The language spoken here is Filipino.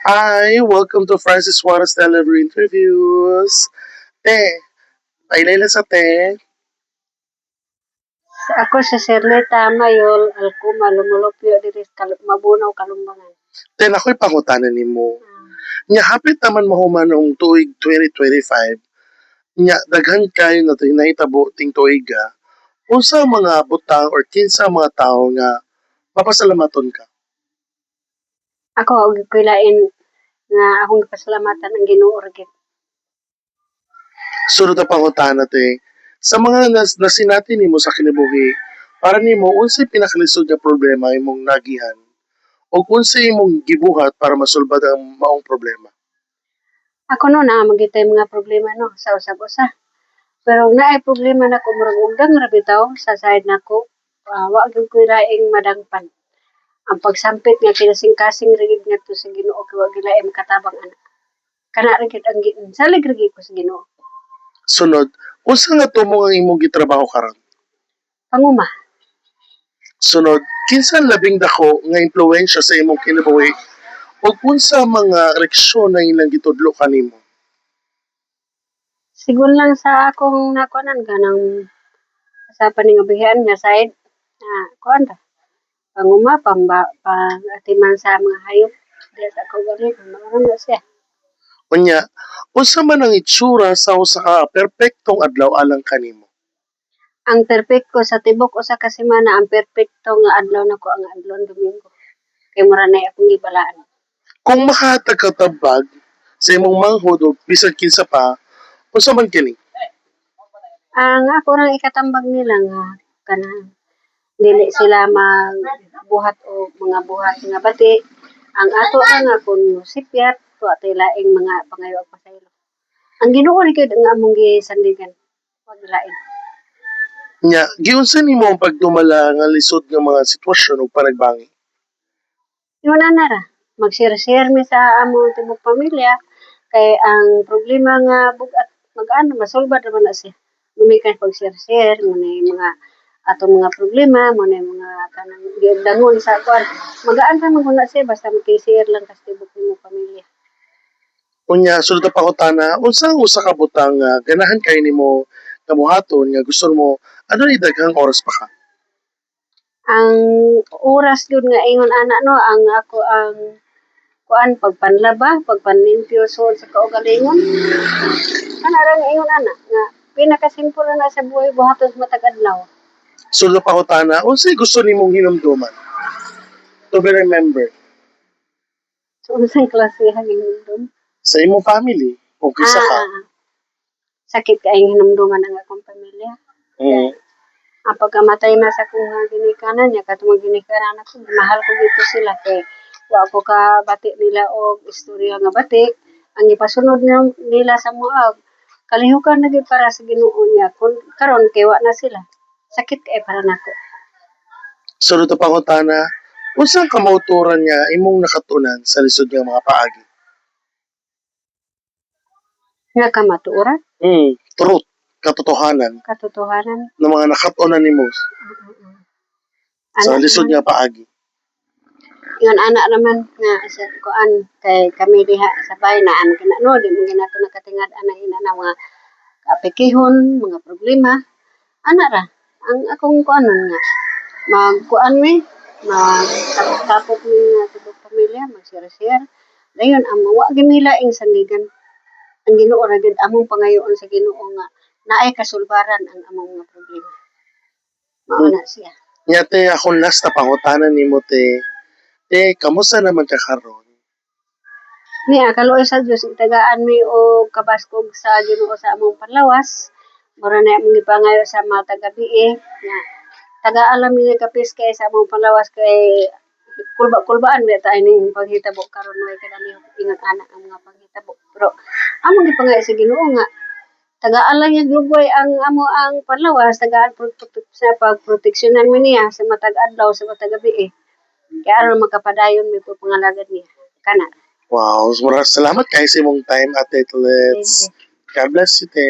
Hi, welcome to Francis Suarez Delivery Interviews. Te, pailala sa te. Ako si Sirleta Mayol, Alcuma, Lumulupyo, diri Mabunaw, Kalumbangan. Te, ako'y pangutanan ni mo. Nya, hapit naman mahuman noong tuig 2025. Nya, daghan kayo na ito nahitabo ting tuiga. Unsa ang mga butang or kinsa ang mga tao nga mapasalamaton ka? Ako, og kilain nga akong pasalamatan ang Ginoo ra gid. Sunod na pangutanan te. Sa mga nasinati nimo sa kinabuhi, para nimo unsay pinakalisod nga problema imong nagihan? O unsay imong gibuhat para masulbad ang maong problema? Ako no na magitay mga problema no sa usab-usa. Pero naay problema na ko murag ugdang ra bitaw sa side nako. Wa gyud ko laing madangpan. Ang pagsampit nga kinasing-kasing ra gid ngadto sa Ginoo kay wa gyud laing katabang ana. Kana ra gid ang salig ra gid ko sa Ginoo. Sunod, unsa nga tumong ang imong gitrabaho karon? Panguma. Sunod, kinsa ang labing dako nga impluwensya sa imong kinabuhi ug unsa ang mga reaksyon na ilang gitudlo kanimo? Sigon lang sa akong nakuanan kanang sa paningabihan nga side kuan ta panguma pangatiman sa mga hayop diya sa kaugali mao na siya. Unya, unsa man ang itsura sa usa ka perpektong adlaw alang kanimo? Ang perpekto sa tibok usa ka semana ang perpekto nga adlaw nako ang adlaw Domingo kay mura na akong gibalaan. Kung makahatag ka tabag sa imong manghod o bisan kinsa pa, unsa man kini? Ang ako rang ikatambag nila nga kanang dili sila magbuhat og mga buhat nga bati. Ang ato ra nga kun sipyat wa tay laing mga pangayo ug pasaylo. Ang Ginoo ra gyud ang among gisandigan. Wa lain. Nya, giunsa nimo ang pagdumala nga lisod nga mga sitwasyon ug panagbangi? Yun na ra. Mag-share-share mi sa among tibok pamilya kay ang problema nga bugat mag-ano masolbad naman na siya. Gumikan pag-share-share mo na yung mga atong mga problema mo na yung mga kanang giugdangon sa kuan. Magaan ra man na siya basta mag-share lang kas tibok nimo pamilya. Unya, sunod na pangutana, unsa ang usa ka butang nga ganahan kay nimo kabuhaton nga gusto mo adunay daghang oras pa ka? Ang oras gyud nga ingon ana no ang ako ang kuan pagpanlaba, pagpanlimpyo sud sa kaugalingon. Ana ra nga ingon ana nga pinakasimple na sa buhay buhaton sa matag adlaw. Sunod na pangutana, unsay gusto nimong hinumduman? To be remembered So unsang klase hangin hinumdum? sa imong family o kisa ka. Sakit kaayong hinumduman ang akong pamilya. Mm. Ang pagkamatay na sa akong ginikanan niya katong ginikanan ako mahal ko dito sila kay wa ko ka bati nila og istorya nga bati ang ipasunod nila sa mga kalihukan na gyud para sa Ginoo niya kun karon kay wa na sila sakit kay para nako. Sunod na pangutana, unsang kamauturan nga imong nakatunan sa lisod nga mga paagi? Nga kamatuoran Truth, katotohanan katotohanan. ng mga nakatunan nimo sa Ana lisod nga paagi. yun ana naman nga sa kuan kay kami diha sa bahay na am no di mo ginato nakatingad ana ina na mga kapikihon mga problema ana ra ang akong kuanon nga magkuan mi magtapok mi nga tibok pamilya mag-share dayon ang wa gimilaing sandigan ang Ginoo ra gyud among pangayoon sa Ginoo nga naay kasulbaran ang among mga problema mao na siya. Nya te, akong last na pangutanan nimo te, kamusta naman ka karon? Niya kaluoy sa Dios itagaan mi og kabaskog sa Ginoo sa among panlawas. Mura na among gipangayo sa mga taga-BE nga taga-alam mi nga kapis kay sa among panlawas kay kulba-kulbaan mi ta ining paghitabo karon way kadali ingon ana ang mga paghitabo. Pero among gipangayo sa Ginoo nga taga-alam niya lugway ang amo ang panlawas tagaan sa pagproteksyonan mi niya sa matag adlaw sa matag gabi. Kaya aron makapadayon mi po pangalagad niya. Kana. Wow, maraming salamat kayo sa imong time, Ate Tulits. God bless you, te.